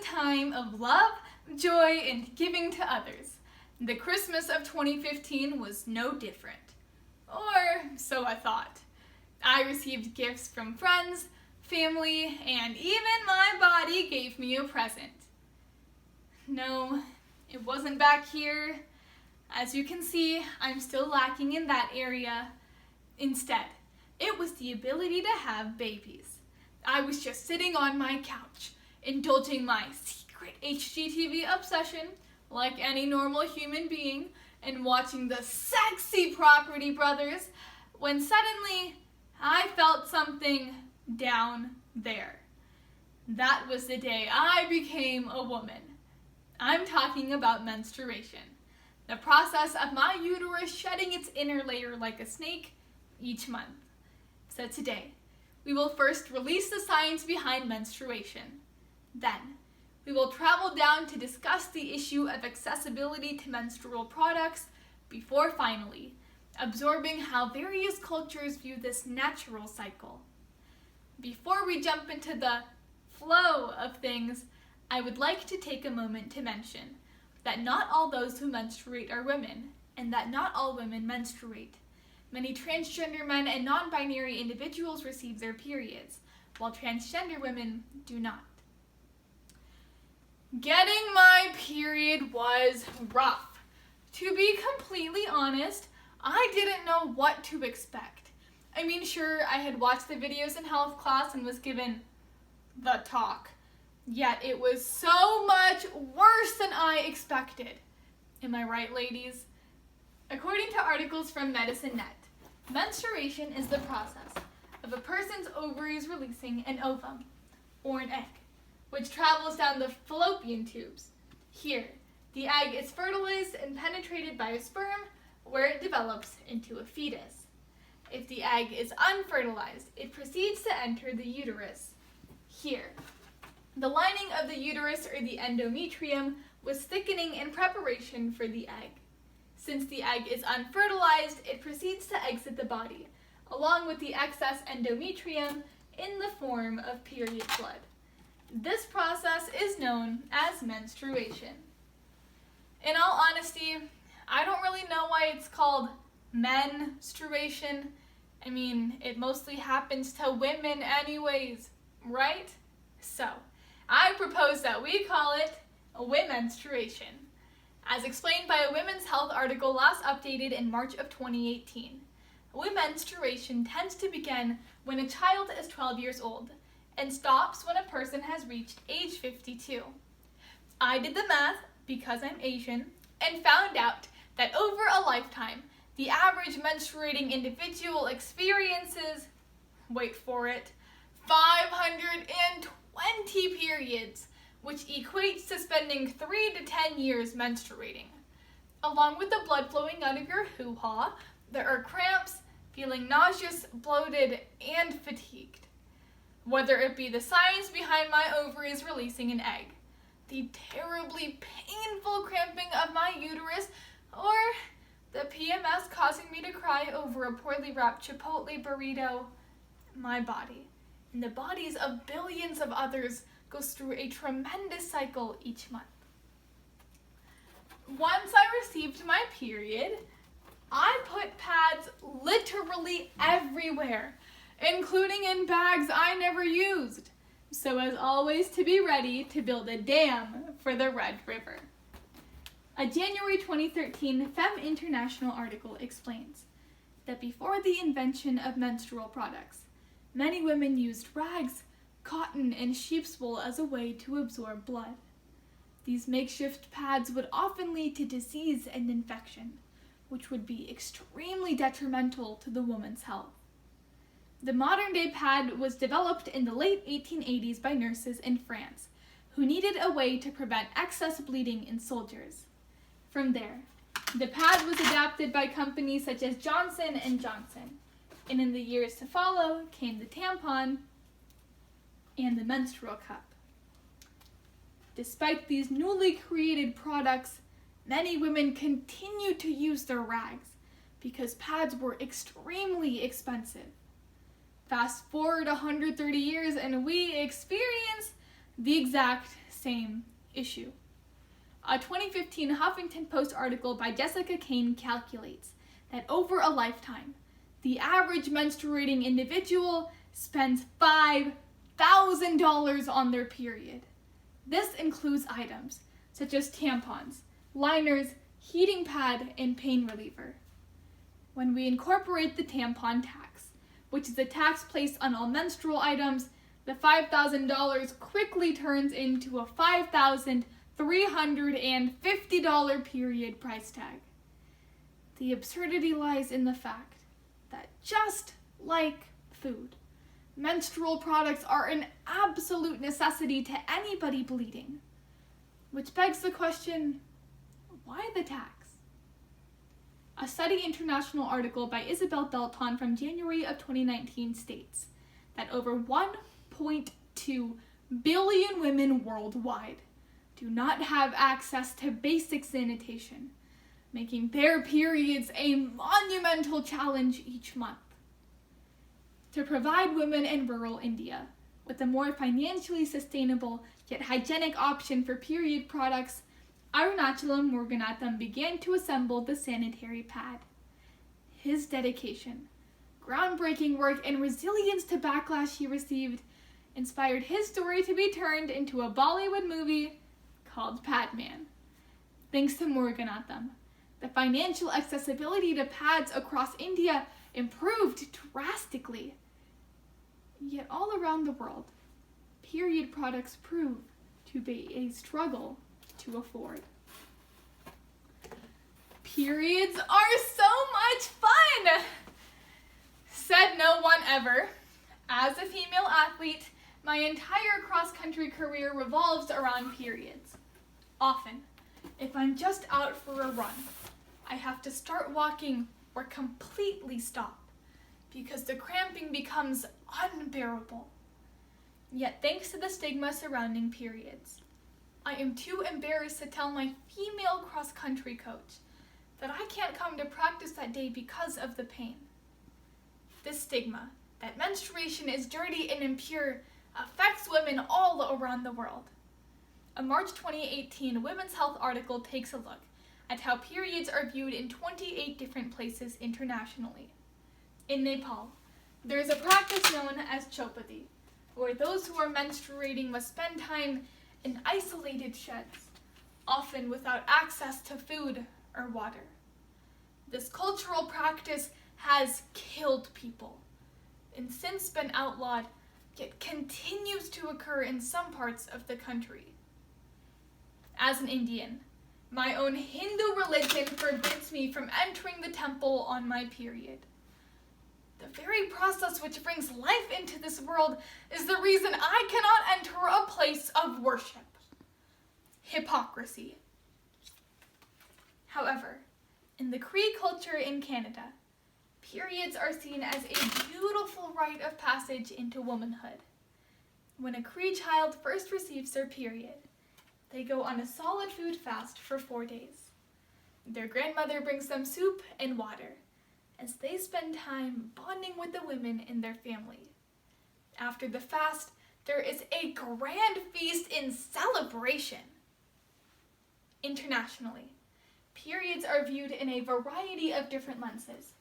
time of love, joy, and giving to others. The Christmas of 2015 was no different. Or so I thought. I received gifts from friends, family, and even my body gave me a present. No, it wasn't back here. As you can see, I'm still lacking in that area. Instead, it was the ability to have babies. I was just sitting on my couch, indulging my secret HGTV obsession, like any normal human being, and watching the sexy Property Brothers, when suddenly I felt something down there. That was the day I became a woman. I'm talking about menstruation, the process of my uterus shedding its inner layer like a snake each month. So today, we will first release the science behind menstruation. Then, we will travel down to discuss the issue of accessibility to menstrual products before finally absorbing how various cultures view this natural cycle. Before we jump into the flow of things, I would like to take a moment to mention that not all those who menstruate are women, and that not all women menstruate. Many transgender men and non-binary individuals receive their periods, while transgender women do not. Getting my period was rough. To be completely honest, I didn't know what to expect. I mean, sure, I had watched the videos in health class and was given the talk. Yet it was so much worse than I expected. Am I right, ladies? According to articles from Medicine.net, menstruation is the process of a person's ovaries releasing an ovum, or an egg, which travels down the fallopian tubes. Here, the egg is fertilized and penetrated by a sperm, where it develops into a fetus. If the egg is unfertilized, it proceeds to enter the uterus. Here, the lining of the uterus, or the endometrium, was thickening in preparation for the egg. Since the egg is unfertilized, it proceeds to exit the body, along with the excess endometrium, in the form of period blood. This process is known as menstruation. In all honesty, I don't really know why it's called menstruation. I mean, it mostly happens to women anyways, right? So, I propose that we call it womenstruation, as explained by a Women's Health article last updated in March of 2018. Womenstruation tends to begin when a child is 12 years old and stops when a person has reached age 52. I did the math, because I'm Asian, and found out that over a lifetime, the average menstruating individual experiences, wait for it, 520 periods, which equates to spending 3 to 10 years menstruating. Along with the blood flowing out of your hoo-ha, there are cramps, feeling nauseous, bloated, and fatigued. Whether it be the science behind my ovaries releasing an egg, the terribly painful cramping of my uterus, or the PMS causing me to cry over a poorly wrapped Chipotle burrito, my body, and the bodies of billions of others, goes through a tremendous cycle each month. Once I received my period, I put pads literally everywhere, including in bags I never used, so as always to be ready to build a dam for the Red River. A January 2013 Femme International article explains that before the invention of menstrual products, many women used rags, cotton, and sheep's wool as a way to absorb blood. These makeshift pads would often lead to disease and infection, which would be extremely detrimental to the woman's health. The modern-day pad was developed in the late 1880s by nurses in France, who needed a way to prevent excess bleeding in soldiers. From there, the pad was adapted by companies such as Johnson & Johnson, and in the years to follow came the tampon and the menstrual cup. Despite these newly created products, many women continued to use their rags because pads were extremely expensive. Fast forward 130 years and we experience the exact same issue. A 2015 Huffington Post article by Jessica Kane calculates that over a lifetime, the average menstruating individual spends $5,000 on their period. This includes items such as tampons, liners, heating pad, and pain reliever. When we incorporate the tampon tax, which is a tax placed on all menstrual items, the $5,000 quickly turns into a $5,350 period price tag. The absurdity lies in the fact that just like food, menstrual products are an absolute necessity to anybody bleeding. Which begs the question, why the tax? A Study International article by Isabel Belton from January of 2019 states that over 1.2 billion women worldwide do not have access to basic sanitation, making their periods a monumental challenge each month. To provide women in rural India with a more financially sustainable yet hygienic option for period products, Arunachalam Muruganathan began to assemble the sanitary pad. His dedication, groundbreaking work, and resilience to backlash he received inspired his story to be turned into a Bollywood movie called Padman. Thanks to Muruganathan, the financial accessibility to pads across India improved drastically. Yet all around the world, period products prove to be a struggle to afford. Periods are so much fun! Said no one ever. As a female athlete, my entire cross-country career revolves around periods. Often, if I'm just out for a run, I have to start walking or completely stop because the cramping becomes unbearable. Yet thanks to the stigma surrounding periods, I am too embarrassed to tell my female cross-country coach that I can't come to practice that day because of the pain. This stigma, that menstruation is dirty and impure, affects women all around the world. A March 2018 Women's Health article takes a look at how periods are viewed in 28 different places internationally. In Nepal, there is a practice known as chopati, where those who are menstruating must spend time in isolated sheds, often without access to food or water. This cultural practice has killed people, and since been outlawed, yet continues to occur in some parts of the country. As an Indian, my own Hindu religion forbids me from entering the temple on my period. The very process which brings life into this world is the reason I cannot enter a place of worship. Hypocrisy. However, in the Cree culture in Canada, periods are seen as a beautiful rite of passage into womanhood. When a Cree child first receives their period, they go on a solid food fast for 4 days. Their grandmother brings them soup and water, as they spend time bonding with the women in their family. After the fast, there is a grand feast in celebration. Internationally, periods are viewed in a variety of different lenses,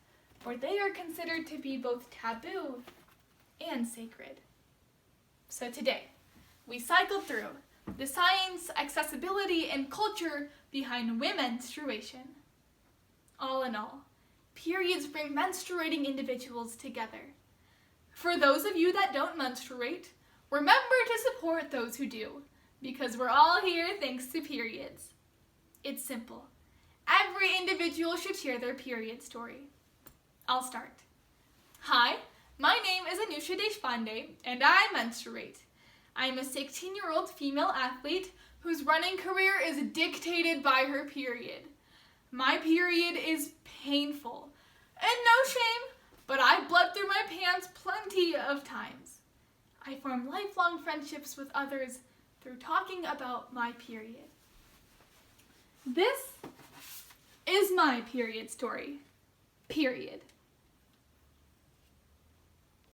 where they are considered to be both taboo and sacred. So today, we cycled through the science, accessibility, and culture behind menstruation. All in all, periods bring menstruating individuals together. For those of you that don't menstruate, remember to support those who do, because we're all here thanks to periods. It's simple. Every individual should share their period story. I'll start. Hi, my name is Anusha Deshpande, and I menstruate. I am a 16-year-old female athlete whose running career is dictated by her period. My period is painful, and no shame, but I've bled through my pants plenty of times. I form lifelong friendships with others through talking about my period. This is my period story. Period.